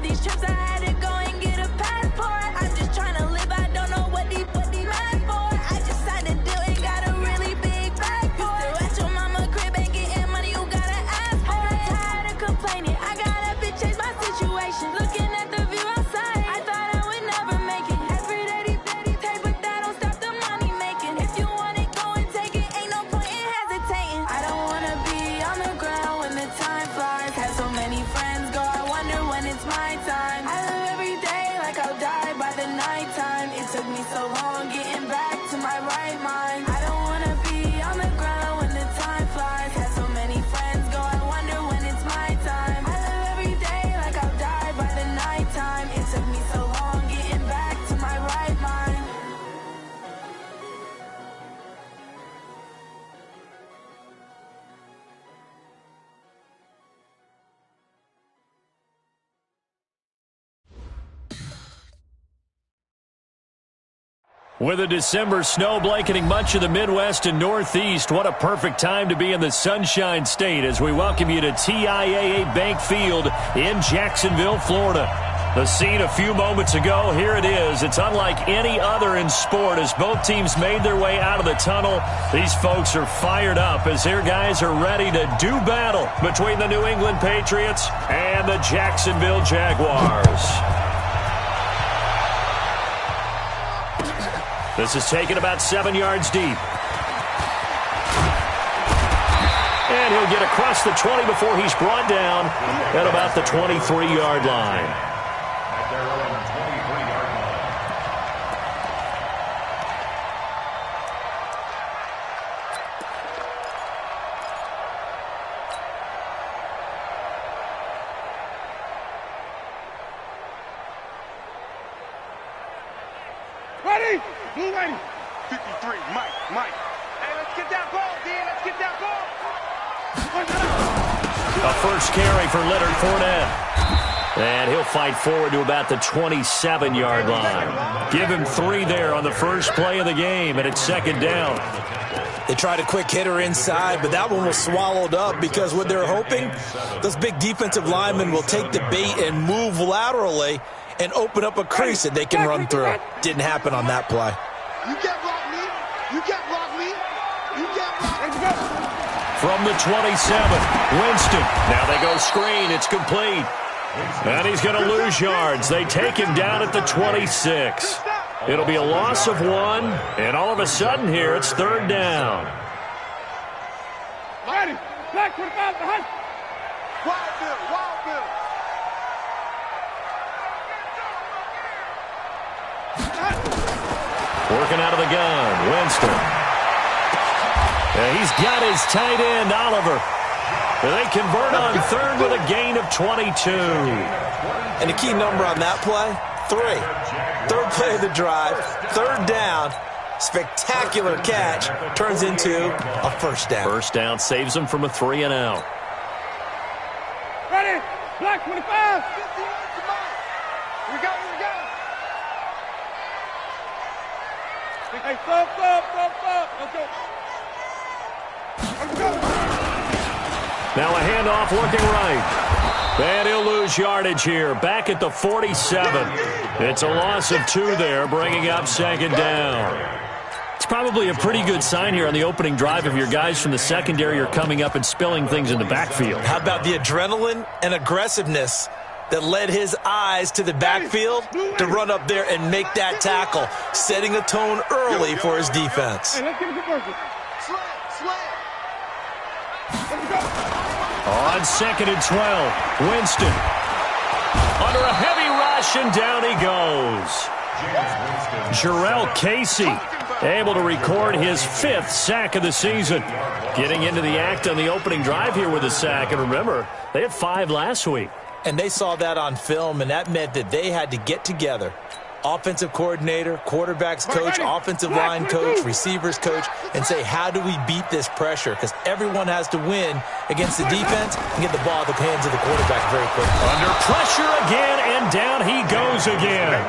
all these trips, I had to go and get a passport. I'm just trying to live, I don't know what these mad for. I just signed a deal and got a really big bag for it. Still at your mama crib and getting money, you gotta ask for it. I'm tired of complaining, I got up and changed my situation. Looking at the view outside, I thought I would never make it. Every day they take, but that don't stop the money making. If you want it, go and take it, ain't no point in hesitating. I don't wanna be on the ground when the time flies. Had so many friends go, I wonder when it's my time. I live every day like I'll die by the nighttime. It took me so long getting back to my right mind. I don't wanna be on the ground when the time flies. Had so many friends go, I wonder when it's my time. I live every day like I'll die by the nighttime. It took me so long getting back to my right mind. With a December snow blanketing much of the Midwest and Northeast, what a perfect time to be in the Sunshine State as we welcome you to TIAA Bank Field in Jacksonville, Florida. The scene a few moments ago, here it is. It's unlike any other in sport as both teams made their way out of the tunnel. These folks are fired up as their guys are ready to do battle between the New England Patriots and the Jacksonville Jaguars. This is taken about 7 yards deep. And he'll get across the 20 before he's brought down at about the 23-yard line. Ready? Blue ready. 53, Mike. Hey, let's get that ball, D. Let's get that ball. A first carry for Leonard Fournette. And he'll fight forward to about the 27-yard line. Give him 3 there on the first play of the game, and it's second down. They tried a quick hitter inside, but that one was swallowed up because what they're hoping, those big defensive linemen will take the bait and move laterally and open up a crease that they can run through. Didn't happen on that play. You can't block me. You can't block me. You can't block me. From the 27, Winston. Now they go screen. It's complete. And he's going to lose yards. They take him down at the 26. It'll be a loss of 1, and all of a sudden here, it's third down. Ready. Black 25 behind. Wild Bill. Working out of the gun, Winston. And he's got his tight end, Oliver. And they convert on third with a gain of 22. And the key number on that play, 3. Third play of the drive, third down, spectacular catch, turns into a first down. First down saves them from a 3 and out. Ready? Black 25. 50 yards to mine. We go. Hey, stop. Okay. Let's go. Now a handoff looking right. And he'll lose yardage here. Back at the 47. It's a loss of 2 there, bringing up second down. It's probably a pretty good sign here on the opening drive if your guys from the secondary are coming up and spilling things in the backfield. How about the adrenaline and aggressiveness that led his eyes to the backfield to run up there and make that tackle, setting a tone early for his defense. Hey, let's get it to Slam. Let's go. On second and 12, Winston. Under a heavy rush, and down he goes. Jarrell Casey able to record his 5th sack of the season. Getting into the act on the opening drive here with a sack. And remember, they had 5 last week. And they saw that on film, and that meant that they had to get together. Offensive coordinator, quarterbacks coach, offensive line coach, receivers coach, and say, how do we beat this pressure? Because everyone has to win against the defense and get the ball at the hands of the quarterback very quickly. Under pressure again, and down he goes again.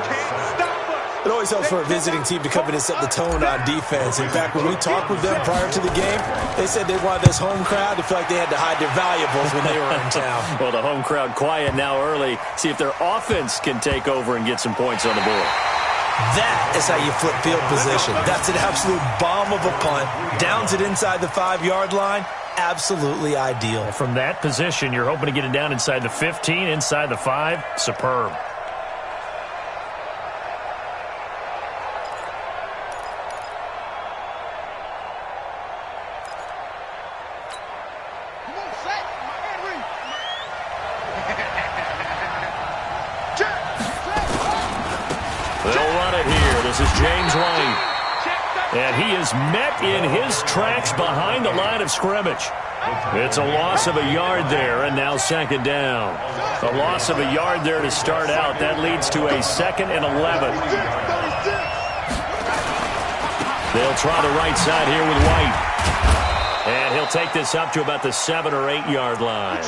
It always helps for a visiting team to come in and set the tone on defense. In fact, when we talked with them prior to the game, they said they wanted this home crowd to feel like they had to hide their valuables when they were in town. Well, the home crowd quiet now early. See if their offense can take over and get some points on the board. That is how you flip field position. That's an absolute bomb of a punt. Downs it inside the 5-yard line. Absolutely ideal. From that position, you're hoping to get it down inside the 15, inside the 5. Superb. They'll run it here. This is James White. And he is met in his tracks behind the line of scrimmage. It's a loss of a yard there, and now second down. A loss of a yard there to start out. That leads to a 2nd and 11. They'll try the right side here with White. And he'll take this up to about the 7- or 8-yard line.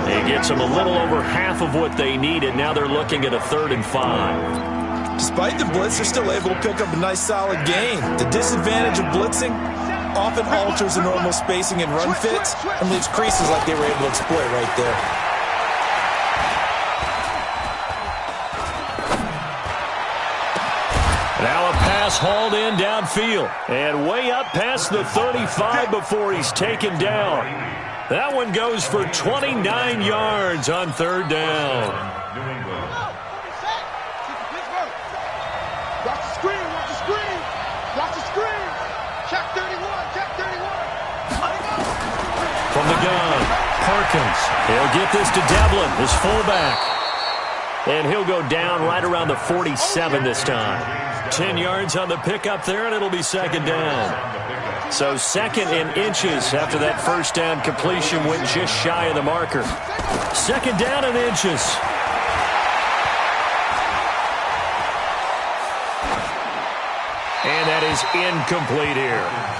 He gets them a little over half of what they needed. Now they're looking at a 3rd and 5. Despite the blitz, they're still able to pick up a nice, solid gain. The disadvantage of blitzing often alters the normal spacing and run fits and leaves creases like they were able to exploit right there. Now a pass hauled in downfield and way up past the 35 before he's taken down. That one goes for 29 yards on 3rd down. From the gun, Perkins. He'll get this to Devlin, his fullback. And he'll go down right around the 47 this time. 10 yards on the pickup there, and it'll be 2nd down. So 2nd and inches after that 1st down completion went just shy of the marker. 2nd down and inches. And that is incomplete here.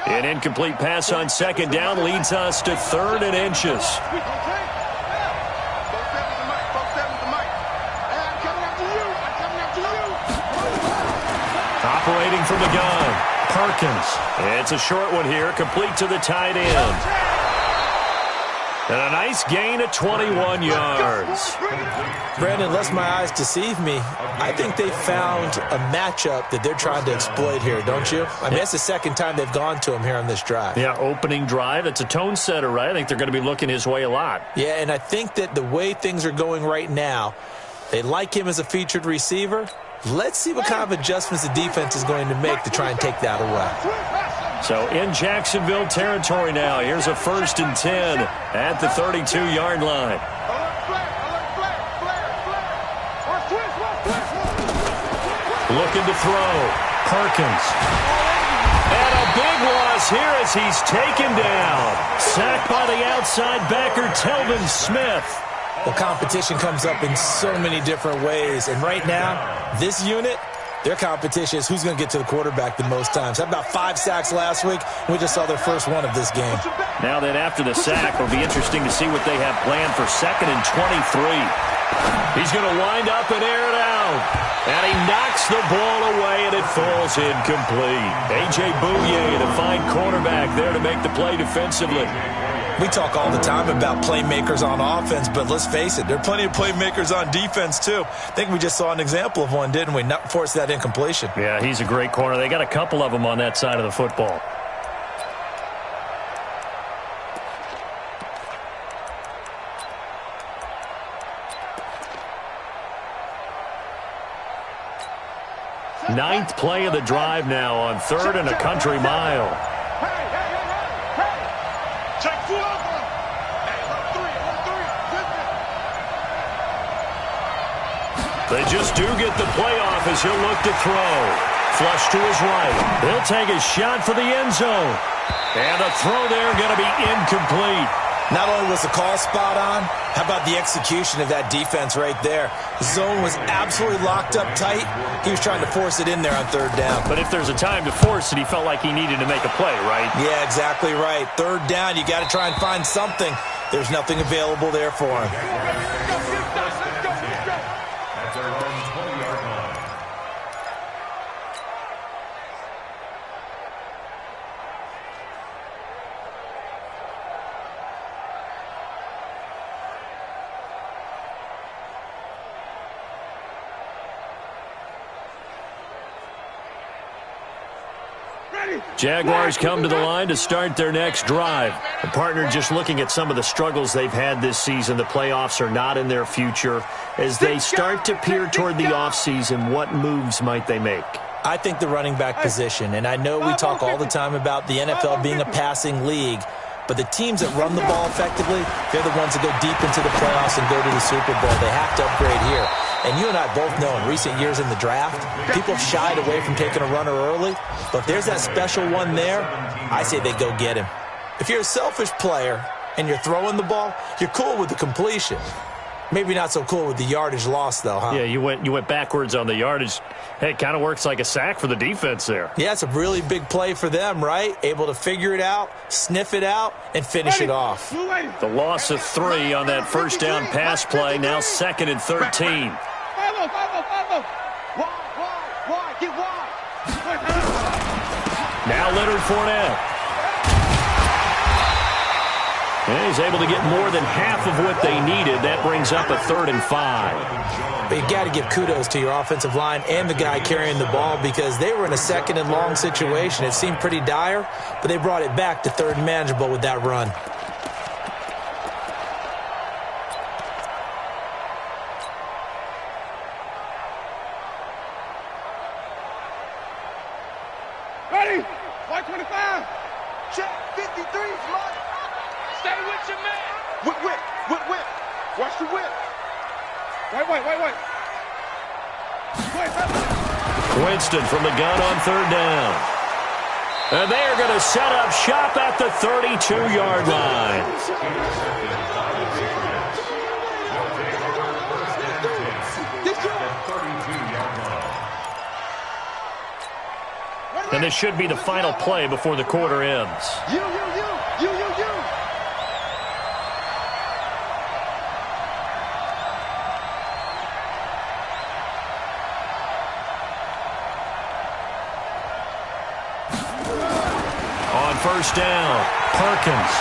An incomplete pass on 2nd down leads us to 3rd and inches. Operating from the gun, Perkins. It's a short one here, complete to the tight end. And a nice gain of 21 yards. Brandon, unless my eyes deceive me, I think they found a matchup that they're trying to exploit here, don't you? I mean, that's the 2nd time they've gone to him here on this drive. Yeah, opening drive. It's a tone setter, right? I think they're going to be looking his way a lot. Yeah, and I think that the way things are going right now, they like him as a featured receiver. Let's see what kind of adjustments the defense is going to make to try and take that away. So in Jacksonville territory now. Here's a 1st and 10 at the 32-yard line. Looking to throw. Perkins. And a big loss here as he's taken down. Sacked by the outside backer, Telvin Smith. Well, competition comes up in so many different ways. And right now, this unit, their competition is who's going to get to the quarterback the most times. Had about 5 sacks last week. We just saw their first one of this game. Now then, after the sack, it'll be interesting to see what they have planned for 2nd and 23. He's going to wind up and air it out. And he knocks the ball away, and it falls incomplete. A.J. Bouye, the fine cornerback, there to make the play defensively. We talk all the time about playmakers on offense, but let's face it, there are plenty of playmakers on defense, too. I think we just saw an example of one, didn't we? Not force that incompletion. Yeah, he's a great corner. They got a couple of them on that side of the football. Ninth play of the drive now on 3rd and a country mile. They just do get the play off as he'll look to throw. Flush to his right. He'll take a shot for the end zone. And the throw there going to be incomplete. Not only was the call spot on, how about the execution of that defense right there? The zone was absolutely locked up tight. He was trying to force it in there on third down. But if there's a time to force it, he felt like he needed to make a play, right? Yeah, exactly right. Third down, you got to try and find something. There's nothing available there for him. Jaguars come to the line to start their next drive. The partner, just looking at some of the struggles they've had this season, the playoffs are not in their future. As they start to peer toward the offseason, what moves might they make? I think the running back position, and I know we talk all the time about the NFL being a passing league, but the teams that run the ball effectively, they're the ones that go deep into the playoffs and go to the Super Bowl. They have to upgrade here. And you and I both know in recent years in the draft, people have shied away from taking a runner early. But if there's that special one there, I say they go get him. If you're a selfish player and you're throwing the ball, you're cool with the completion. Maybe not so cool with the yardage loss, though, huh? Yeah, you went backwards on the yardage. Hey, it kind of works like a sack for the defense there. Yeah, it's a really big play for them, right? Able to figure it out, sniff it out, and finish it off. The loss of 3 on that first down pass play, now 2nd and 13. Now Leonard Fournette. And he's able to get more than half of what they needed. That brings up a 3rd and 5. But you got to give kudos to your offensive line and the guy carrying the ball because they were in a 2nd and long situation. It seemed pretty dire, but they brought it back to 3rd and manageable with that run. Ready? 125. Check 53, Floyd. Stay with your man. Whip. Watch the whip. Wait. Winston from the gun on 3rd down. And they are going to set up shop at the 32-yard line. And this should be the final play before the quarter ends. You. On 1st down, Perkins.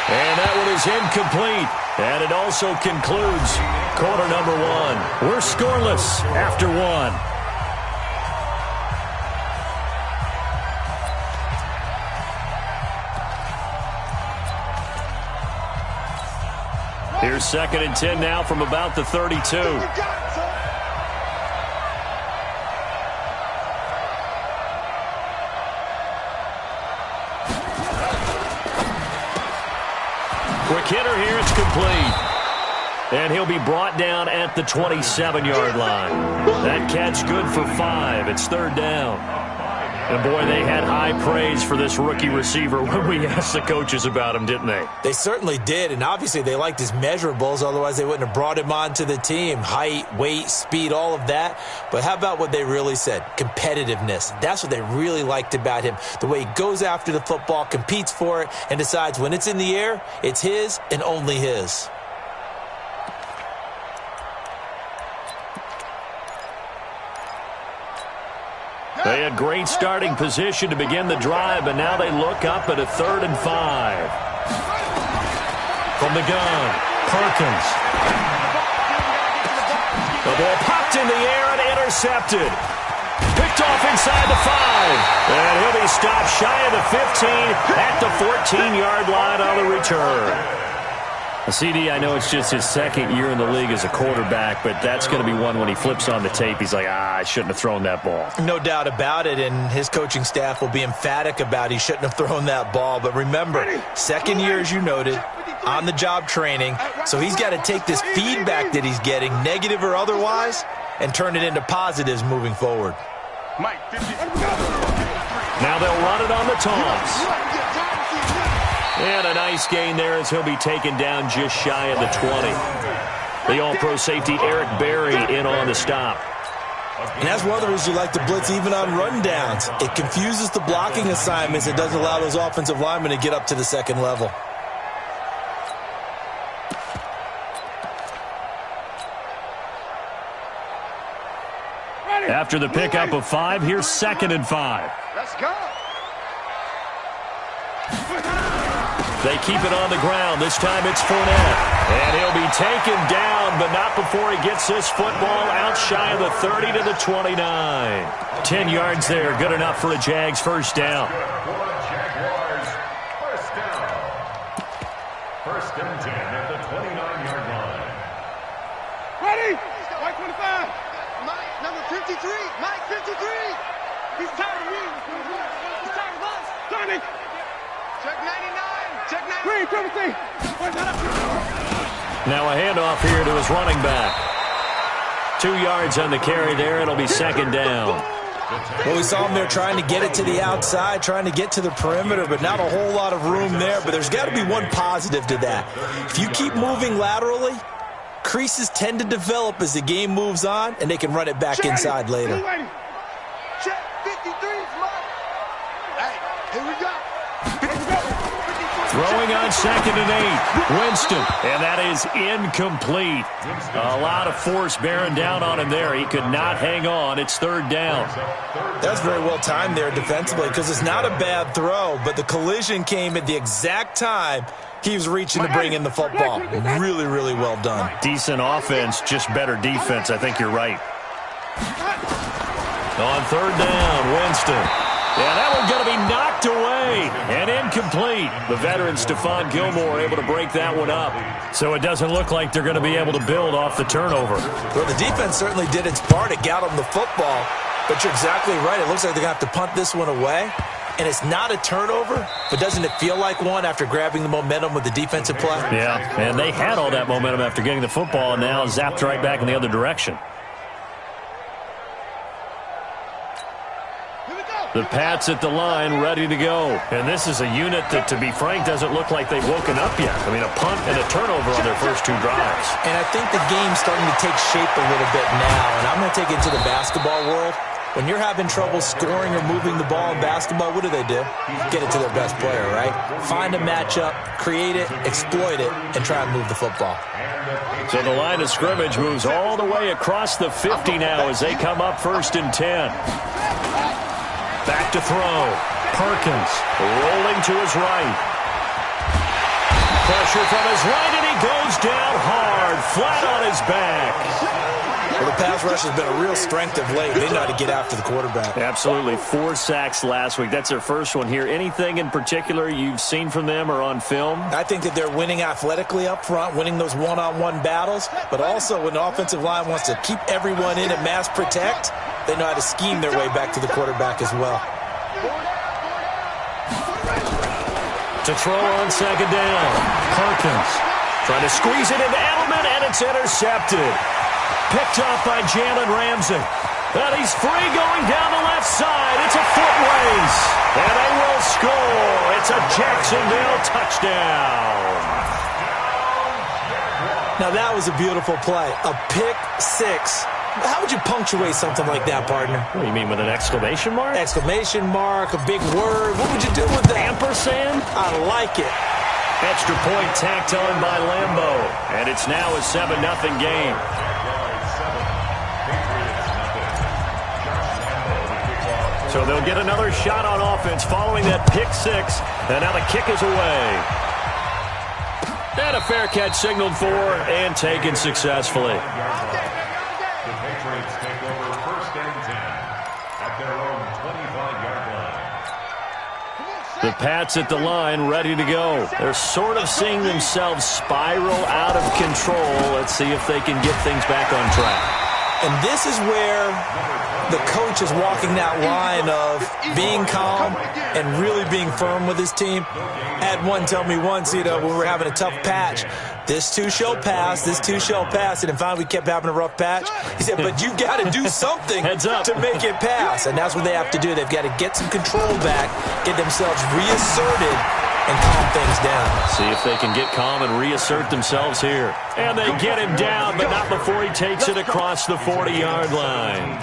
And that one is incomplete. And it also concludes quarter number 1. We're scoreless after 1. Here's 2nd and 10 now from about the 32. Quick hitter here, it's complete. And he'll be brought down at the 27-yard line. That catch good for 5. It's 3rd down. And, boy, they had high praise for this rookie receiver when we asked the coaches about him, didn't they? They certainly did, and obviously they liked his measurables. Otherwise, they wouldn't have brought him onto the team. Height, weight, speed, all of that. But how about what they really said? Competitiveness. That's what they really liked about him. The way he goes after the football, competes for it, and decides when it's in the air, it's his and only his. They had great starting position to begin the drive, and now they look up at a 3rd and 5. From the gun, Perkins. The ball popped in the air and intercepted. Picked off inside the 5. And he'll be stopped shy of the 15 at the 14-yard line on the return. CD, I know it's just his 2nd year in the league as a quarterback, but that's going to be one when he flips on the tape, he's like, I shouldn't have thrown that ball. No doubt about it, and his coaching staff will be emphatic about he shouldn't have thrown that ball. But remember, 2nd year, as you noted, on-the-job training, so he's got to take this feedback that he's getting, negative or otherwise, and turn it into positives moving forward. Mike, 50. Now they'll run it on the toss. And a nice gain there as he'll be taken down just shy of the 20. The all-pro safety Eric Berry in on the stop. And that's one of the reasons you like to blitz even on rundowns. It confuses the blocking assignments. It doesn't allow those offensive linemen to get up to the second level. After the pickup of 5, here's 2nd and 5. Let's go. They keep it on the ground. This time it's Fournette. And he'll be taken down, but not before he gets this football out shy of the 30 to the 29. 10 yards there. Good enough for a Jags first down. First and 10 at the 29-yard line. Ready? Mike 25. Mike, number 53. Mike 53. He's tired of you. He's tired of us. Tony. Check 99. Check 99. Now a handoff here to his running back. 2 yards on the carry there. It'll be 2nd down. Well, we saw him there trying to get it to the outside, trying to get to the perimeter, but not a whole lot of room there. But there's got to be one positive to that. If you keep moving laterally, creases tend to develop as the game moves on, and they can run it back inside later. Check 53. Hey, here we go. Throwing on 2nd and 8. Winston. And that is incomplete. A lot of force bearing down on him there. He could not hang on. It's 3rd down. That's very well timed there defensively because it's not a bad throw, but the collision came at the exact time he was reaching to bring in the football. Really, really well done. Decent offense, just better defense. I think you're right. On 3rd down, Winston. Yeah, that one's going to be knocked away and incomplete. The veteran Stephon Gilmore able to break that one up. So it doesn't look like they're going to be able to build off the turnover. Well, the defense certainly did its part. It got them the football. But you're exactly right. It looks like they're going to have to punt this one away. And it's not a turnover, but doesn't it feel like one after grabbing the momentum with the defensive play? Yeah, and they had all that momentum after getting the football and now zapped right back in the other direction. The Pats at the line, ready to go. And this is a unit that, to be frank, doesn't look like they've woken up yet. I mean, a punt and a turnover on their first 2 drives. And I think the game's starting to take shape a little bit now. And I'm going to take it to the basketball world. When you're having trouble scoring or moving the ball in basketball, what do? Get it to their best player, right? Find a matchup, create it, exploit it, and try and move the football. So the line of scrimmage moves all the way across the 50 now as they come up 1st and 10. Back to throw. Perkins rolling to his right. Pressure from his right, and he goes down hard, flat on his back. Well, the pass rush has been a real strength of late. They know how to get after the quarterback. Absolutely. 4 sacks last week. That's their first one here. Anything in particular you've seen from them or on film? I think that they're winning athletically up front, winning those one-on-one battles, but also when the offensive line wants to keep everyone in and mass protect, they know how to scheme their way back to the quarterback as well. To throw on 2nd down. Perkins trying to squeeze it into Edelman, and it's intercepted. Picked off by Jalen Ramsey. And he's free going down the left side. It's a foot race. And they will score. It's a Jacksonville touchdown. Now that was a beautiful play. A pick 6. How would you punctuate something like that, partner? What do you mean, with an exclamation mark? Exclamation mark, a big word. What would you do with that? Ampersand? I like it. Extra point tacked on by Lambeau. And it's now a 7-0 game. So they'll get another shot on offense following that pick 6. And now the kick is away. And a fair catch signaled for and taken successfully. The Patriots take over 1st and 10 at their own 25-yard line. The Pats at the line, ready to go. They're sort of seeing themselves spiral out of control. Let's see if they can get things back on track. And this is where the coach is walking that line of being calm and really being firm with his team. I had one tell me once, when we were having a tough patch, this too shall pass, this too shall pass. And finally we kept having a rough patch. He said, but you got to do something to make it pass. And that's what they have to do. They've got to get some control back, get themselves reasserted, and calm things down. See if they can get calm and reassert themselves here. And they get him down, but not before he takes it across the 40-yard line.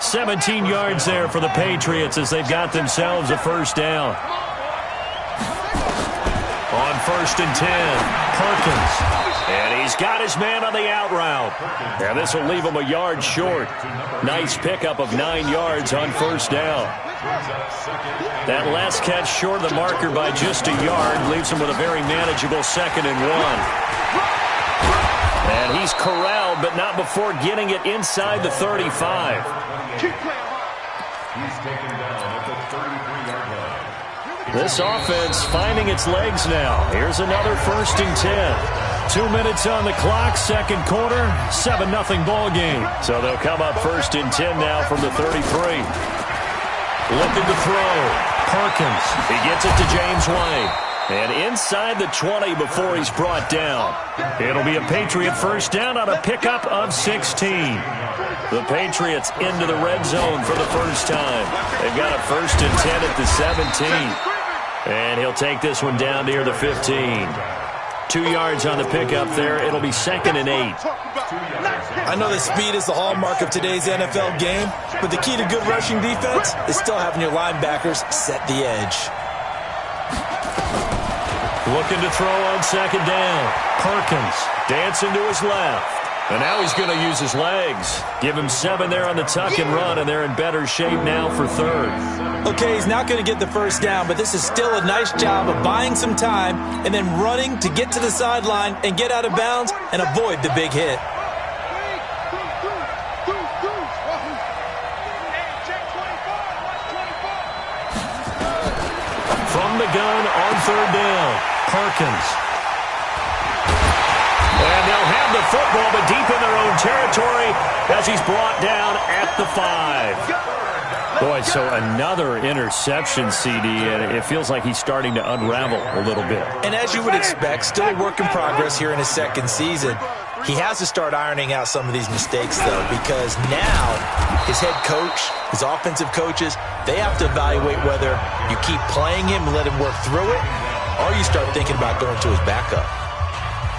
17 yards there for the Patriots as they've got themselves a first down. On 1st and 10, Perkins. And he's got his man on the out route. And this will leave him a yard short. Nice pickup of 9 yards on first down. That last catch short of the marker by just a yard leaves him with a very manageable 2nd and 1. And he's corralled, but not before getting it inside the 35. He's taken down at the 33-yard line. This offense finding its legs now. Here's another 1st and 10. 2 minutes on the clock, second quarter, 7-0 ball game. So they'll come up 1st and 10 now from the 33. Looking to throw. Perkins. He gets it to James White. And inside the 20 before he's brought down. It'll be a Patriot first down on a pickup of 16. The Patriots into the red zone for the first time. They've got a 1st and 10 at the 17. And he'll take this one down near the 15. 2 yards on the pickup there. It'll be 2nd and 8. I know that speed is the hallmark of today's NFL game, but the key to good rushing defense is still having your linebackers set the edge. Looking to throw on 2nd down. Perkins dancing to his left. And now he's going to use his legs. Give him 7 there on the tuck and run, and they're in better shape now for 3rd. Okay, he's not going to get the first down, but this is still a nice job of buying some time and then running to get to the sideline and get out of bounds and avoid the big hit. From the gun on 3rd down, Perkins. And they'll have the football, but deep in their own territory as he's brought down at the 5. Boy, so another interception, CD, and it feels like he's starting to unravel a little bit. And as you would expect, still a work in progress here in his 2nd season. He has to start ironing out some of these mistakes, though, because now his head coach, his offensive coaches, they have to evaluate whether you keep playing him and let him work through it, or you start thinking about going to his backup.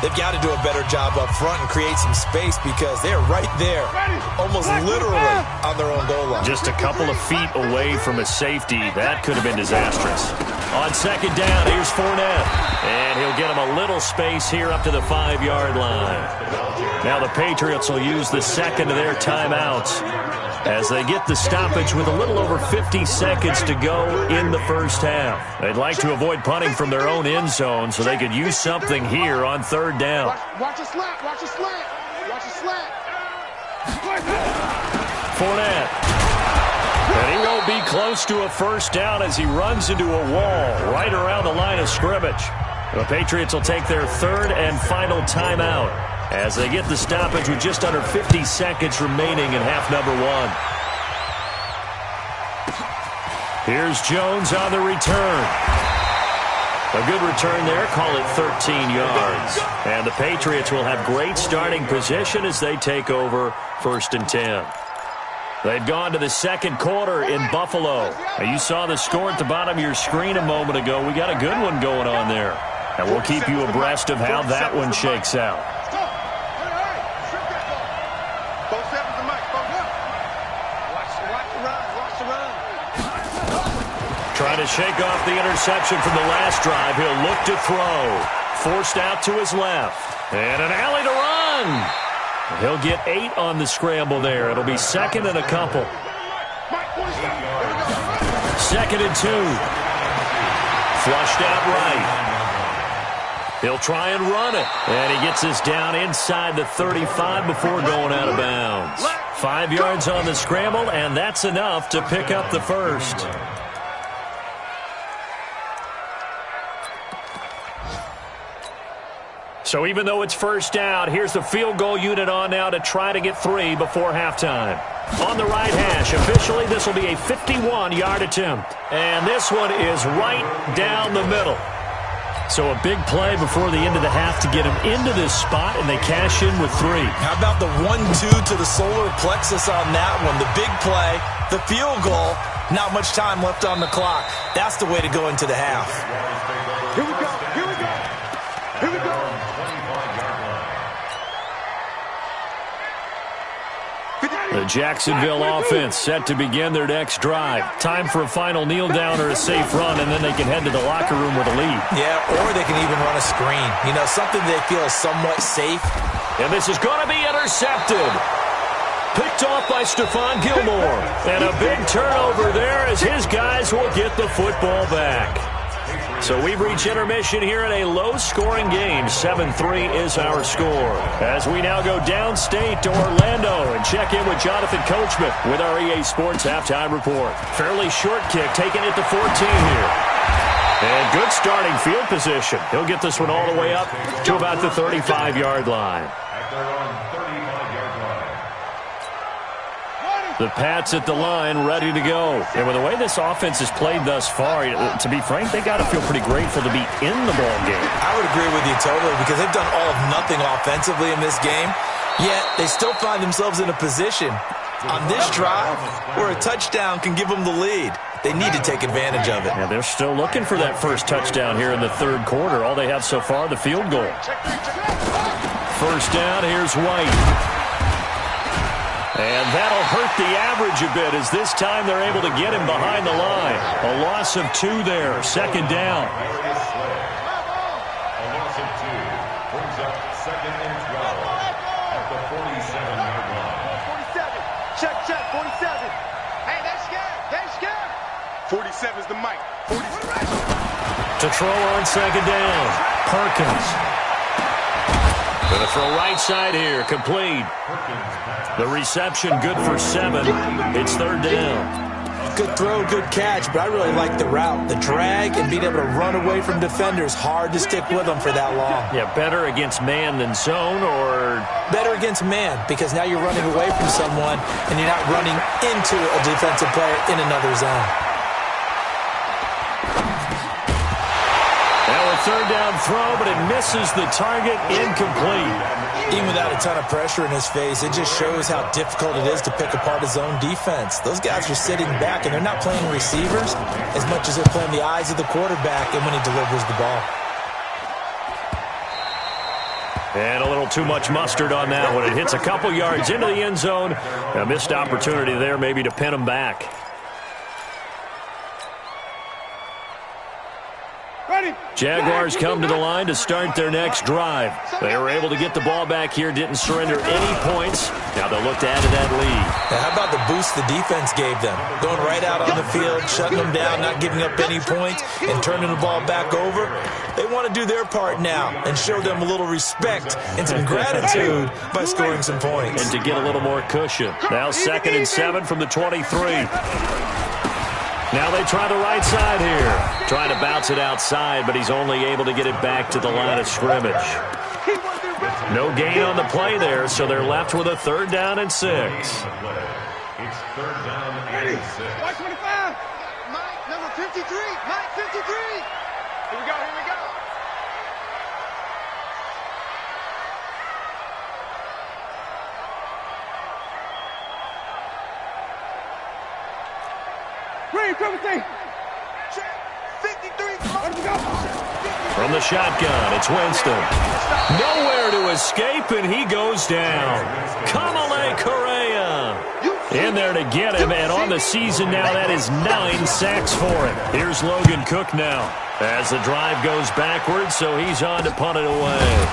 They've got to do a better job up front and create some space because they're right there, almost literally on their own goal line. Just a couple of feet away from a safety. That could have been disastrous. On 2nd down, here's Fournette. And he'll get him a little space here up to the 5-yard line. Now the Patriots will use the 2nd of their timeouts as they get the stoppage with a little over 50 seconds to go in the first half. They'd like to avoid punting from their own end zone so they could use something here on 3rd down. Watch a slant, watch a slant, watch a slant. Fournette. And he won't be close to a first down as he runs into a wall right around the line of scrimmage. The Patriots will take their 3rd and final timeout as they get the stoppage with just under 50 seconds remaining in half number 1. Here's Jones on the return. A good return there, call it 13 yards. And the Patriots will have great starting position as they take over 1st and 10. They've gone to the 2nd quarter in Buffalo. Now, you saw the score at the bottom of your screen a moment ago. We got a good one going on there. And we'll keep you abreast of how that one shakes out. Trying to shake off the interception from the last drive. He'll look to throw. Forced out to his left. And an alley to run. He'll get 8 on the scramble there. It'll be 2nd and a couple. 2nd and 2. Flushed out right. He'll try and run it. And he gets this down inside the 35 before going out of bounds. 5 yards on the scramble, and that's enough to pick up the first. So even though it's first down, here's the field goal unit on now to try to get 3 before halftime. On the right hash, officially this will be a 51-yard attempt. And this one is right down the middle. So a big play before the end of the half to get them into this spot, and they cash in with 3. How about the 1-2 to the solar plexus on that one? The big play, the field goal, not much time left on the clock. That's the way to go into the half. Here we go. Here we go. Here we go. The Jacksonville offense set to begin their next drive. Time for a final kneel down or a safe run, and then they can head to the locker room with a lead. Yeah, or they can even run a screen. You know, something they feel is somewhat safe. And this is going to be intercepted. Picked off by Stephon Gilmore. And a big turnover there as his guys will get the football back. So we've reached intermission here in a low-scoring game. 7-3 is our score. As we now go downstate to Orlando and check in with Jonathan Coachman with our EA Sports Halftime Report. Fairly short kick, taking it to 14 here. And good starting field position. He'll get this one all the way up to about the 35-yard line. The Pats at the line, ready to go. And with the way this offense has played thus far, to be frank, they got to feel pretty grateful to be in the ball game. I would agree with you totally because they've done all of nothing offensively in this game, yet they still find themselves in a position on this drive where a touchdown can give them the lead. They need to take advantage of it. And they're still looking for that first touchdown here in the third quarter. All they have so far, the field goal. First down, here's White. And that'll hurt the average a bit as this time they're able to get him behind the line. A loss of 2 there. Second down. A loss of 2 brings up 2nd and 12 at the 47-yard line. 47. Check, 47. Hey, they're scared. They're scared. 47's the mic. 47. To throw on second down. Perkins. Going to throw right side here. Complete. The reception good for 7. It's third down. Good throw, good catch, but I really like the route. The drag and being able to run away from defenders. Hard to stick with them for that long. Yeah, better against man than zone, or better against man because now you're running away from someone and you're not running into a defensive player in another zone. Now a third down throw, but it misses the target. Incomplete. Even without a ton of pressure in his face, it just shows how difficult it is to pick apart his own defense. Those guys are sitting back, and they're not playing receivers as much as they're playing the eyes of the quarterback and when he delivers the ball. And a little too much mustard on that one. It hits a couple yards into the end zone. A missed opportunity there maybe to pin him back. Jaguars come to the line to start their next drive. They were able to get the ball back here, didn't surrender any points. Now they'll look to add to that lead. Now how about the boost the defense gave them? Going right out on the field, shutting them down, not giving up any points, and turning the ball back over. They want to do their part now and show them a little respect and some gratitude by scoring some points. And to get a little more cushion. Now 2nd and 7 from the 23. Now they try the right side here. Trying to bounce it outside, but he's only able to get it back to the line of scrimmage. No gain on the play there, so they're left with a third down and 6. It's third down and 6. Mike 25. Mike, number 53. Mike 53. Here we go, here we go. Green, 53. Check. 53. Where we go? From the shotgun, it's Winston. Nowhere to escape, and he goes down. Kamale Correa in there to get him, and on the season now, that is 9 sacks for him. Here's Logan Cook now as the drive goes backwards, so he's on to punt it away.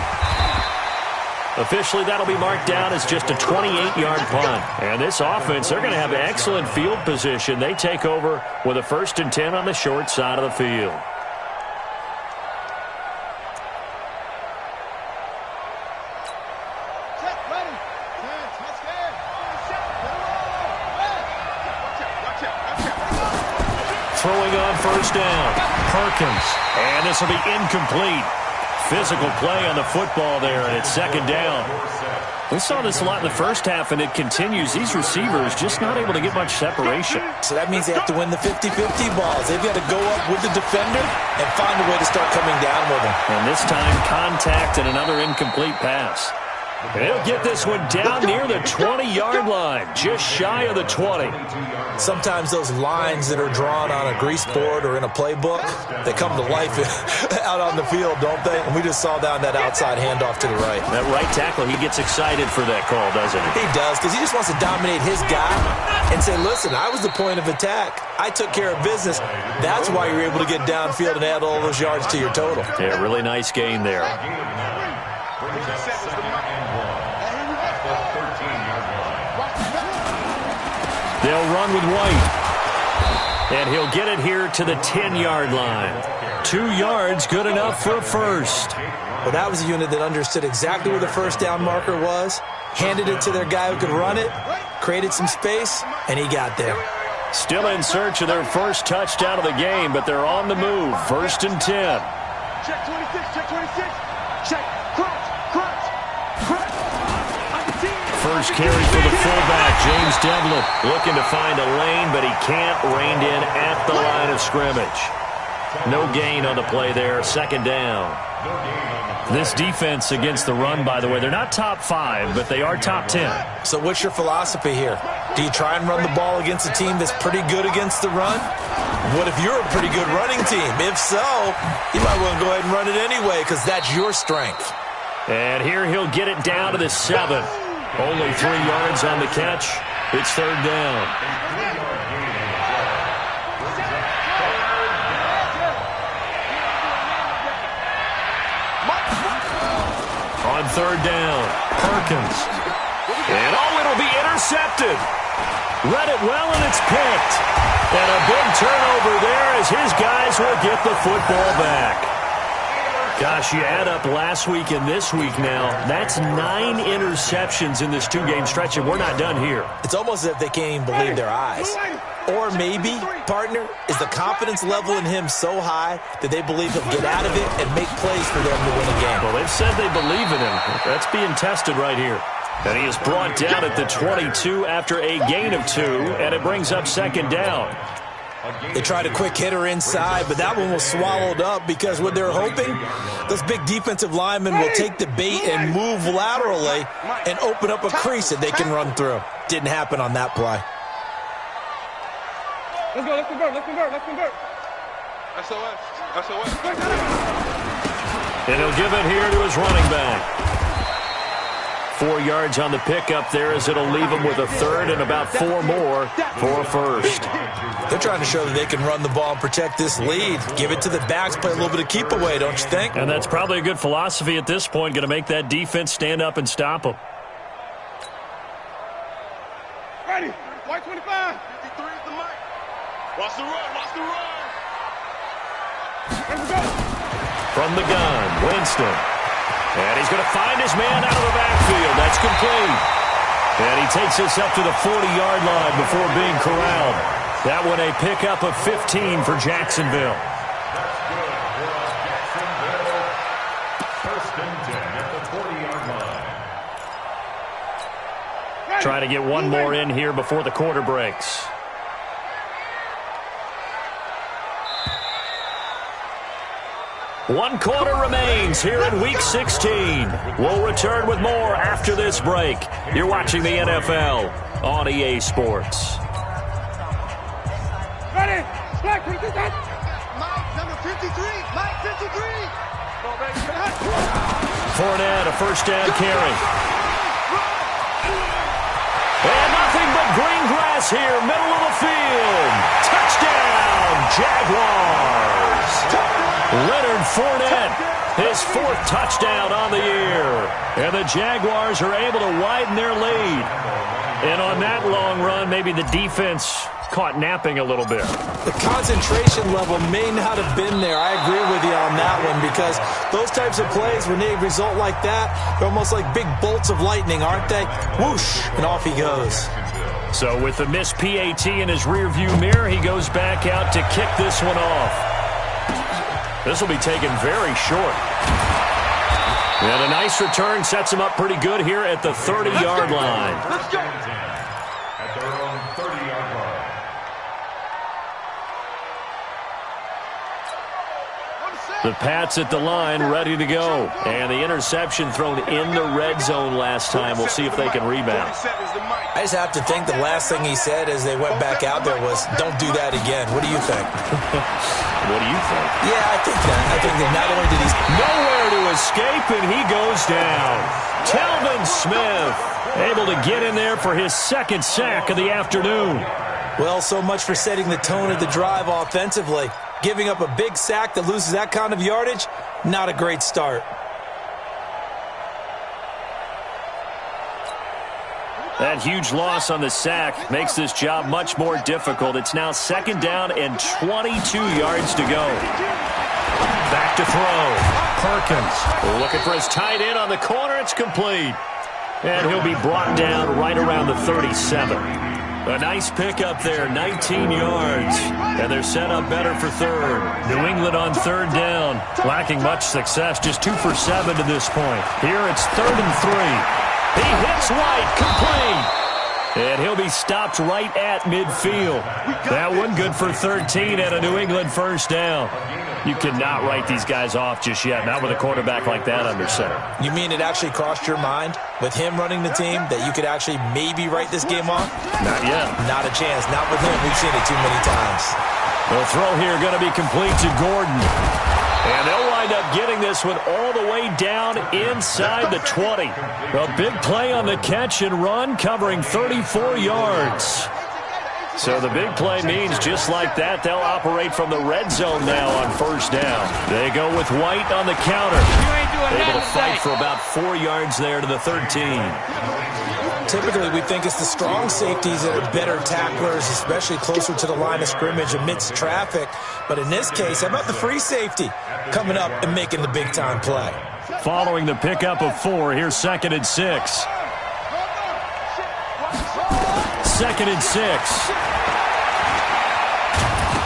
Officially, that'll be marked down as just a 28-yard punt. And this offense, they're going to have excellent field position. They take over with a 1st and 10 on the short side of the field. Throwing on first down, Perkins. And this will be incomplete. physical play on the football there, and it's second down. We saw this a lot in the first half, and it continues. These receivers just not able to get much separation. So that means they have to win the 50-50 balls. They've got to go up with the defender and find a way to start coming down with him. And this time, contact and another incomplete pass. And he'll get this one down near the 20-yard line, just shy of the 20. Sometimes those lines that are drawn on a grease board or in a playbook, they come to life out on the field, don't they? And we just saw down that outside handoff to the right. That right tackle, he gets excited for that call, doesn't he? He does, because he just wants to dominate his guy and say, listen, I was the point of attack. I took care of business. That's why you're able to get downfield and add all those yards to your total. Yeah, really nice gain there. They'll run with White. And he'll get it here to the 10-yard line. 2 yards, good enough for a first. Well, that was a unit that understood exactly where the first down marker was, handed it to their guy who could run it, created some space, and he got there. Still in search of their first touchdown of the game, but they're on the move. First and 10. Check 26, check 26. Check, crunch, crunch, crunch. First carry for the fullback, James Devlin, looking to find a lane, but he can't. Reined in at the line of scrimmage. No gain on the play there, second down. This defense against the run, by the way, they're not top 5, but they are top 10. So what's your philosophy here? Do you try and run the ball against a team that's pretty good against the run? What if you're a pretty good running team? If so, you might want to go ahead and run it anyway because that's your strength. And here he'll get it down to the 7. Only 3 yards on the catch. It's third down. On third down, Perkins. And it'll be intercepted. Read it well, and it's picked. And a big turnover there as his guys will get the football back. Gosh, you add up last week and this week now, that's 9 interceptions in this 2-game stretch, and we're not done here. It's almost as if they can't even believe their eyes. Or maybe, partner, is the confidence level in him so high that they believe he'll get out of it and make plays for them to win a game. Well, they've said they believe in him. That's being tested right here. And he is brought down at the 22 after a gain of 2, and it brings up second down. They tried a quick hitter inside, but that one was swallowed up because what they're hoping, those big defensive linemen will take the bait and move laterally and open up a crease that they can run through. Didn't happen on that play. Let's go, let's convert, let's convert, let's convert. SOS, SOS. And he'll give it here to his running back. 4 yards on the pickup there as it'll leave him with a third and about 4 more for a first. They're trying to show that they can run the ball and protect this lead. Give it to the backs, play a little bit of keep away, don't you think? And that's probably a good philosophy at this point, going to make that defense stand up and stop them. Ready, white 25. 53 is the mic. Watch the run, watch the run. Here we go. From the gun, Winston. And he's going to find his man out of the backfield. That's complete. And he takes us up to the 40-yard line before being corralled. That one a pickup of 15 for Jacksonville. First and 10 at the 40-yard line. Try to get one more in here before the quarter breaks. One quarter remains here in Week 16. We'll return with more after this break. You're watching the NFL on EA Sports. Ready, black 53. Mike, number 53, Mike 53. Fournette, a first down carry. And nothing but green grass here, middle of the field. Touchdown, Jaguars. Leonard Fournette, his 4th touchdown on the year. And the Jaguars are able to widen their lead. And on that long run, maybe the defense caught napping a little bit. The concentration level may not have been there. I agree with you on that one because those types of plays, when they result like that, they're almost like big bolts of lightning, aren't they? Whoosh, and off he goes. So with the missed PAT in his rearview mirror, he goes back out to kick this one off. This will be taken very short. And a nice return sets him up pretty good here at the 30-yard line. Let's go. At their own 30-yard line. The Pats at the line, ready to go. And the interception thrown in the red zone last time. We'll see if they can rebound. I just have to think the last thing he said as they went back out there was, don't do that again. What do you think? What do you think? Yeah, I think that. I think that not only did he... Nowhere to escape, and he goes down. Telvin Smith able to get in there for his second sack of the afternoon. Well, so much for setting the tone of the drive offensively. Giving up a big sack that loses that kind of yardage, not a great start. That huge loss on the sack makes this job much more difficult. It's now second down and 22 yards to go. Back to throw. Perkins looking for his tight end on the corner. It's complete. And he'll be brought down right around the 37. A nice pickup there, 19 yards. And they're set up better for third. New England on third down. Lacking much success, just 2 for 7 to this point. Here it's 3rd and 3. He hits White, complete. And he'll be stopped right at midfield. That one good for 13 and a New England first down. You cannot write these guys off just yet, not with a quarterback like that under center. You mean it actually crossed your mind with him running the team that you could actually maybe write this game off? Not yet. Not a chance. Not with him. We've seen it too many times. The throw here going to be complete to Gordon. And they'll wind up getting this one all the way down inside the 20. A big play on the catch and run, covering 34 yards. So the big play means just like that, they'll operate from the red zone now on first down. They go with White on the counter. Able to fight for about 4 yards there to the 13. Typically, we think it's the strong safeties that are better tacklers, especially closer to the line of scrimmage amidst traffic. But in this case, how about the free safety coming up and making the big-time play? Following the pickup of 4, here's 2nd and 6. 2nd and 6.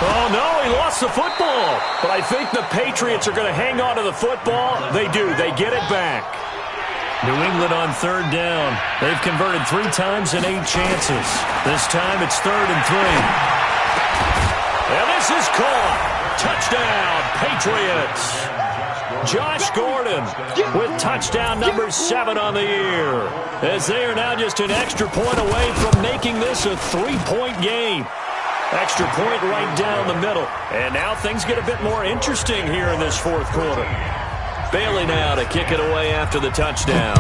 Oh, no, he lost the football. But I think the Patriots are going to hang on to the football. They do. They get it back. New England on third down. They've converted 3 times in 8 chances. This time it's 3rd and 3. And this is caught. Touchdown, Patriots. Josh Gordon with touchdown number 7 on the year. As they are now just an extra point away from making this a 3-point game. Extra point right down the middle. And now things get a bit more interesting here in this 4th quarter. Bailey now to kick it away after the touchdown.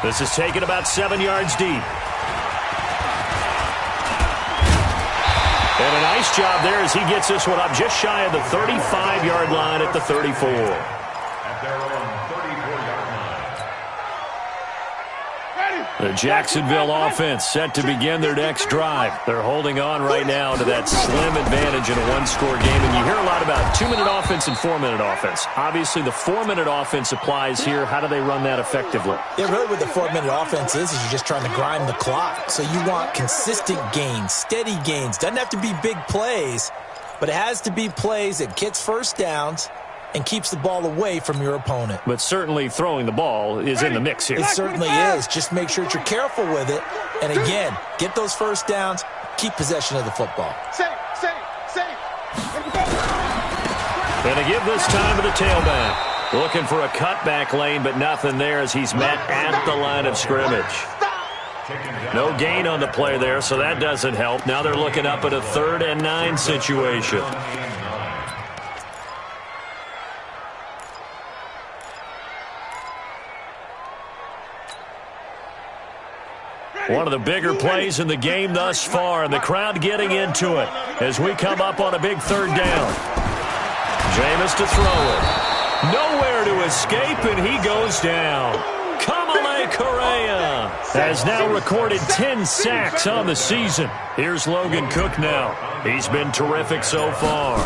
This is taken about 7 yards deep. And a nice job there as he gets this one up just shy of the 35-yard line at the 34. At their own 34-yard line. The Jacksonville offense set to begin their next drive. They're holding on right now to that slim advantage in a 1-score game. And you hear a lot about 2-minute offense and 4-minute offense. Obviously, the 4-minute offense applies here. How do they run that effectively? Yeah, really what the 4-minute offense is you're just trying to grind the clock. So you want consistent gains, steady gains. Doesn't have to be big plays, but it has to be plays that gets first downs and keeps the ball away from your opponent. But certainly throwing the ball is in the mix here. It certainly is. Just make sure that you're careful with it. And again, get those first downs, keep possession of the football. Safe. Going to give this time to the tailback. Looking for a cutback lane, but nothing there as he's met at the line of scrimmage. No gain on the play there, so that doesn't help. Now they're looking up at a 3rd and 9 situation. One of the bigger plays in the game thus far, and the crowd getting into it as we come up on a big 3rd down. Jameis to throw it. Nowhere to escape, and he goes down. Kamalei Correa has now recorded 10 sacks on the season. Here's Logan Cook now. He's been terrific so far.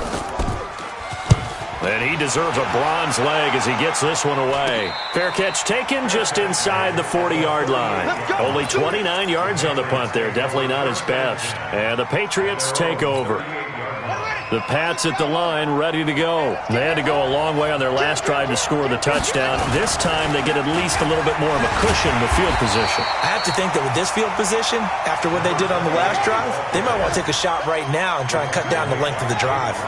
And he deserves a bronze leg as he gets this one away. Fair catch taken just inside the 40-yard line. Only 29 yards on the punt there. Definitely not his best. And the Patriots take over. The Pats at the line, ready to go. They had to go a long way on their last drive to score the touchdown. This time, they get at least a little bit more of a cushion with field position. I have to think that with this field position, after what they did on the last drive, they might want to take a shot right now and try and cut down the length of the drive.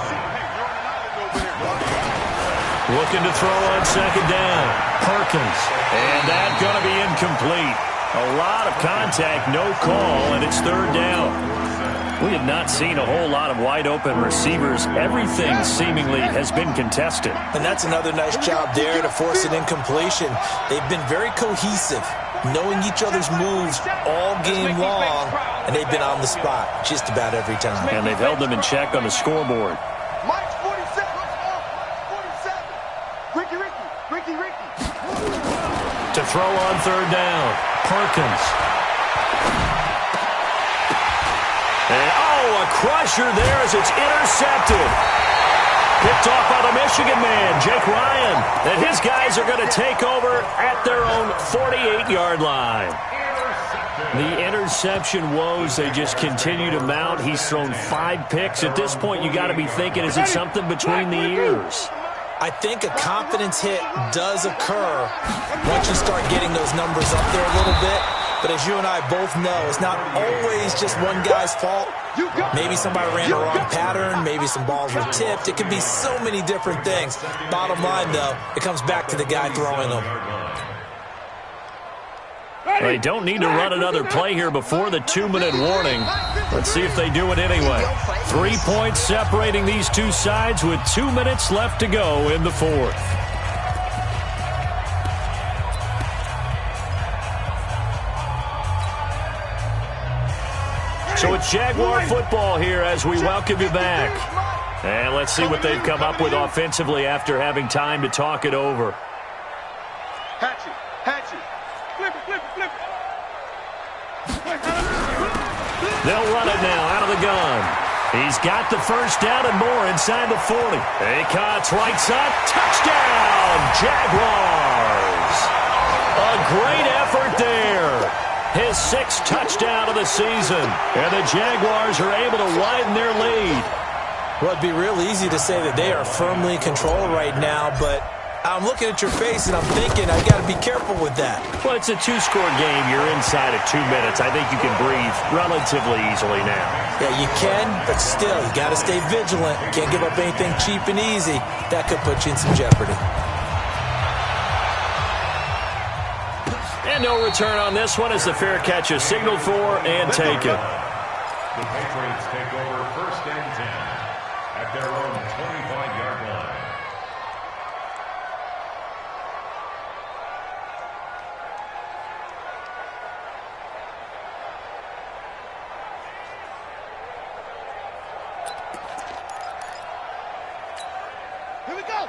Looking to throw on second down. Perkins. And that's going to be incomplete. A lot of contact, no call, and it's third down. We have not seen a whole lot of wide-open receivers. Everything seemingly has been contested. And that's another nice job there to force an incompletion. They've been very cohesive, knowing each other's moves all game long, and they've been on the spot just about every time. And they've held them in check on the scoreboard. Mike's 47. 47. Ricky. To throw on third down, Perkins. And, a crusher there as it's intercepted. Picked off by the Michigan man, Jake Ryan. And his guys are going to take over at their own 48-yard line. The interception woes, they just continue to mount. He's thrown 5 picks. At this point, you got to be thinking, is it something between the ears? I think a confidence hit does occur once you start getting those numbers up there a little bit. But as you and I both know, it's not always just one guy's fault. Maybe somebody ran the wrong pattern. Maybe some balls were tipped. It could be so many different things. Bottom line, though, it comes back to the guy throwing them. They don't need to run another play here before the 2-minute warning. Let's see if they do it anyway. 3 points separating these two sides with 2 minutes left to go in the fourth. So it's Jaguar football here as we welcome you back. And let's see what they've come up with offensively after having time to talk it over. Hatchet. Flip it. They'll run it now out of the gun. He's got the first down and more inside the 40. Acott's right side. Touchdown, Jaguars. A great effort there. His 6th touchdown of the season. And the Jaguars are able to widen their lead. Well, it'd be real easy to say that they are firmly in control right now, but I'm looking at your face and I'm thinking I got to be careful with that. Well, it's a 2-score game. You're inside of 2 minutes. I think you can breathe relatively easily now. Yeah, you can, but still, you got to stay vigilant. Can't give up anything cheap and easy. That could put you in some jeopardy. And no return on this one as the fair catch is signaled for and taken. The Patriots take over 1st and 10 at their own 25-yard line.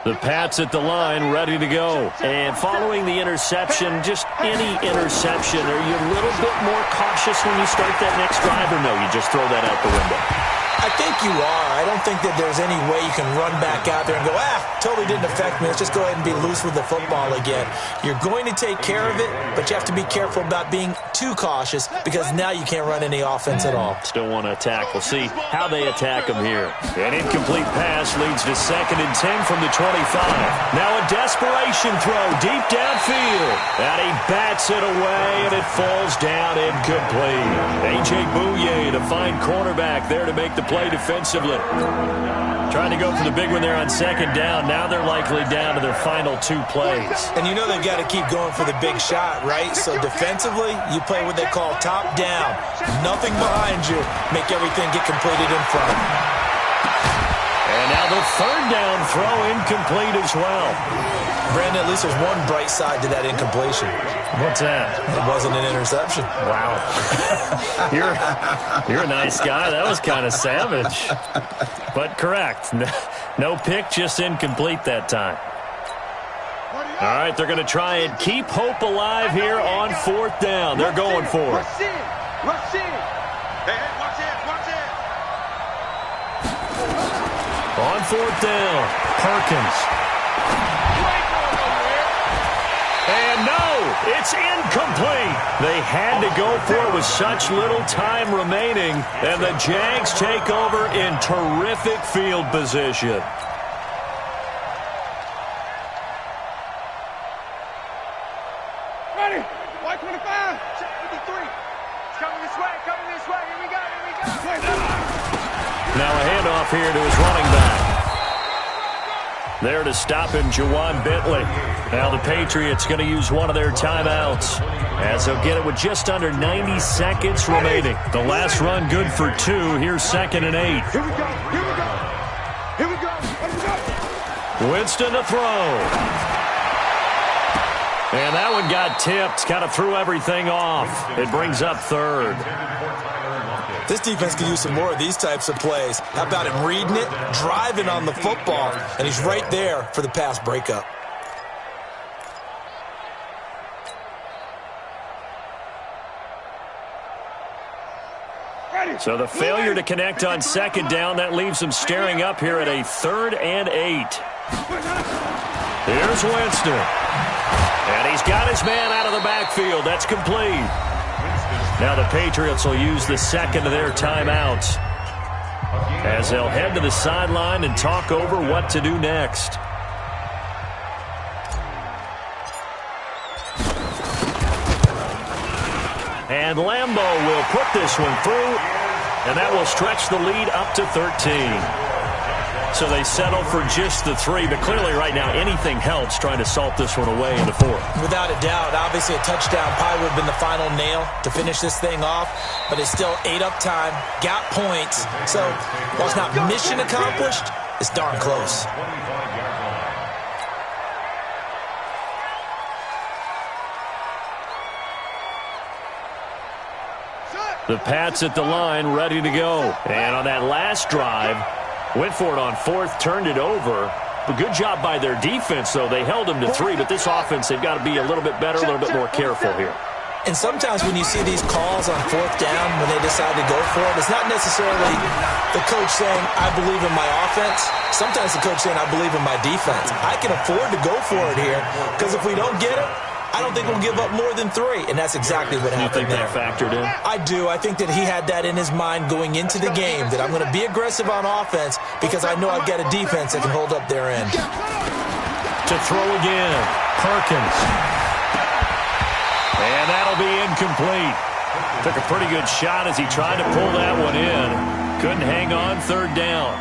The Pats at the line, ready to go. And following the interception, just any interception, are you a little bit more cautious when you start that next drive, or no, you just throw that out the window? I think you are. I don't think that there's any way you can run back out there and go, totally didn't affect me. Let's just go ahead and be loose with the football again. You're going to take care of it, but you have to be careful about being too cautious because now you can't run any offense at all. Still want to attack. We'll see how they attack them here. An incomplete pass leads to 2nd and 10 from the 25. Now a desperation throw deep downfield. And he bats it away, and it falls down incomplete. A.J. Bouye, the fine cornerback, there to make the play defensively. Trying to go for the big one there on 2nd down. Now they're likely down to their final 2 plays. And you know they've got to keep going for the big shot, right? So defensively, you play what they call top down. Nothing behind you. Make everything get completed in front. And now the 3rd down throw incomplete as well. Brandon, at least there's one bright side to that incompletion. What's that? It wasn't an interception. Wow. You're a nice guy. That was kind of savage. But correct. No pick, just incomplete that time. All right, they're going to try and keep hope alive here on 4th down. They're going for it. Rush in. Hey, watch it. On 4th down, Perkins. And no, It's incomplete. They had to go for it with such little time remaining, and the Jags take over in terrific field position. Ready? White 25. Check 53. It's coming this way. Coming this way. Here we go. Here we go. Now a handoff here to his running back. There to stop him, Juwan Bentley. Now the Patriots going to use one of their timeouts as they'll get it with just under 90 seconds remaining. The last run good for 2. Here's 2nd and 8. Here we go. Here we go. Here we go. Here we go. Winston to throw. And that one got tipped. Kind of threw everything off. It brings up 3rd. This defense can use some more of these types of plays. How about him reading it, driving on the football, and he's right there for the pass breakup. So the failure to connect on 2nd down, that leaves him staring up here at a 3rd and 8. Here's Winston. And he's got his man out of the backfield. That's complete. Now the Patriots will use the 2nd of their timeouts as they'll head to the sideline and talk over what to do next. And Lambeau will put this one through, and that will stretch the lead up to 13. So they settle for just the 3, but clearly right now anything helps trying to salt this one away in the 4th. Without a doubt, obviously a touchdown probably would have been the final nail to finish this thing off, but it's still ate up time, got points. So while it's not mission accomplished, it's darn close. The Pats at the line, ready to go. And on that last drive, went for it on 4th, turned it over. A good job by their defense, though. They held them to 3, but this offense, they've got to be a little bit better, a little bit more careful here. And sometimes when you see these calls on 4th down, when they decide to go for it, it's not necessarily the coach saying, I believe in my offense. Sometimes the coach saying, I believe in my defense. I can afford to go for it here, because if we don't get it, I don't think we'll give up more than 3, and that's exactly what happened there. You think that factored in? I do. I think that he had that in his mind going into the game, that I'm going to be aggressive on offense because I know I've got a defense that can hold up their end. To throw again, Perkins. And that'll be incomplete. Took a pretty good shot as he tried to pull that one in. Couldn't hang on 3rd down.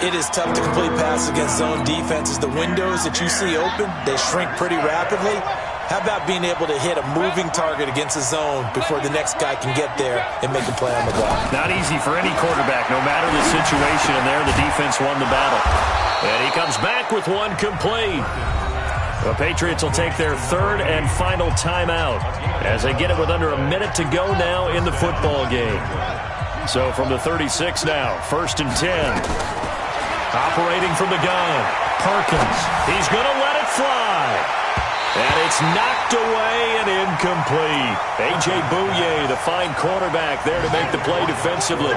It is tough to complete passes against zone defenses. The windows that you see open, they shrink pretty rapidly. How about being able to hit a moving target against a zone before the next guy can get there and make a play on the block? Not easy for any quarterback, no matter the situation. And there, the defense won the battle. And he comes back with one complete. The Patriots will take their 3rd and final timeout as they get it with under a minute to go now in the football game. So from the 36 now, 1st and 10. Operating from the gun, Perkins. He's going to let it fly. And it's knocked away and incomplete. A.J. Bouye, the fine quarterback, there to make the play defensively.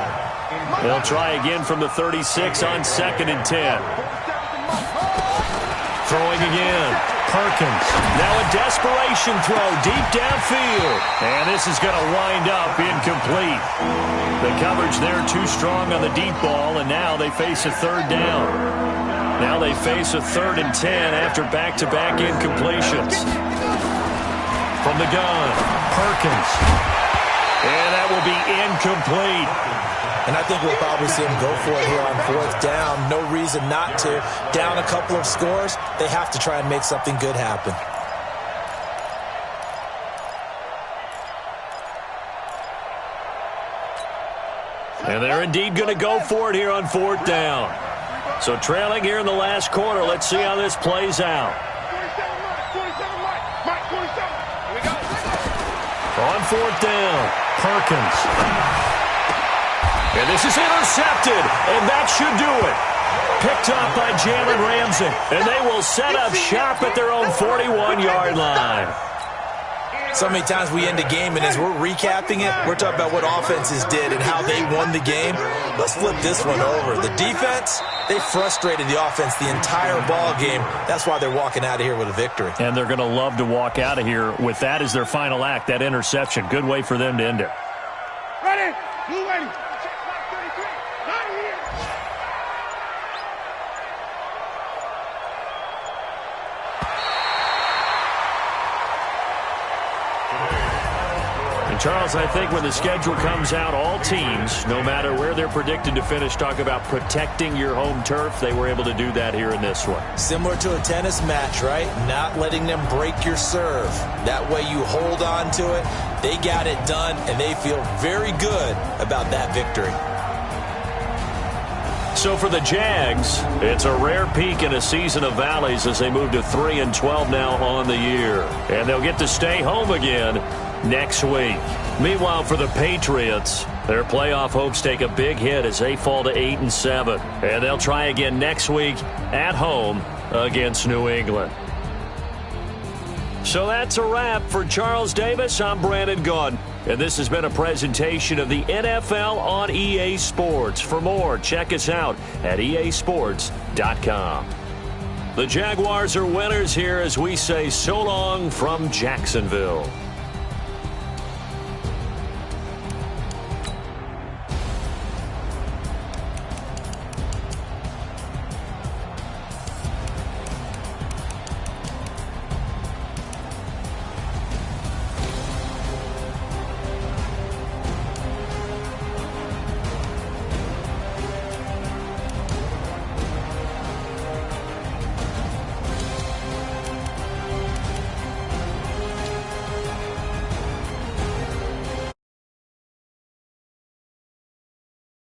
They'll try again from the 36 on 2nd and 10. Throwing again, Perkins. Now a desperation throw deep downfield. And this is going to wind up incomplete. The coverage there too strong on the deep ball, and now they face a 3rd down. Now they face a 3rd and 10 after back-to-back incompletions. From the gun, Perkins. And that will be incomplete. And I think we'll probably see him go for it here on 4th down. No reason not to. Down a couple of scores, they have to try and make something good happen. And they're indeed going to go for it here on 4th down. So trailing here in the last quarter. Let's see how this plays out. 47, Mike, 47. Here we go. On 4th down, Perkins. And this is intercepted, and that should do it. Picked up by Jalen Ramsey, and they will set up shop at their own 41-yard line. So many times we end a game, and as we're recapping it, we're talking about what offenses did and how they won the game. Let's flip this one over. The defense, they frustrated the offense the entire ball game. That's why they're walking out of here with a victory. And they're going to love to walk out of here with that as their final act, that interception. Good way for them to end it. Ready? Blue ready. Charles, I think when the schedule comes out, all teams, no matter where they're predicted to finish, talk about protecting your home turf. They were able to do that here in this one. Similar to a tennis match, right? Not letting them break your serve. That way you hold on to it. They got it done, and they feel very good about that victory. So for the Jags, it's a rare peak in a season of valleys as they move to 3-12 now on the year. And they'll get to stay home again next week. Meanwhile, for the Patriots, their playoff hopes take a big hit as they fall to 8-7. And they'll try again next week at home against New England. So that's a wrap for Charles Davis. I'm Brandon Gaudin. And this has been a presentation of the NFL on EA Sports. For more, check us out at easports.com. The Jaguars are winners here as we say so long from Jacksonville.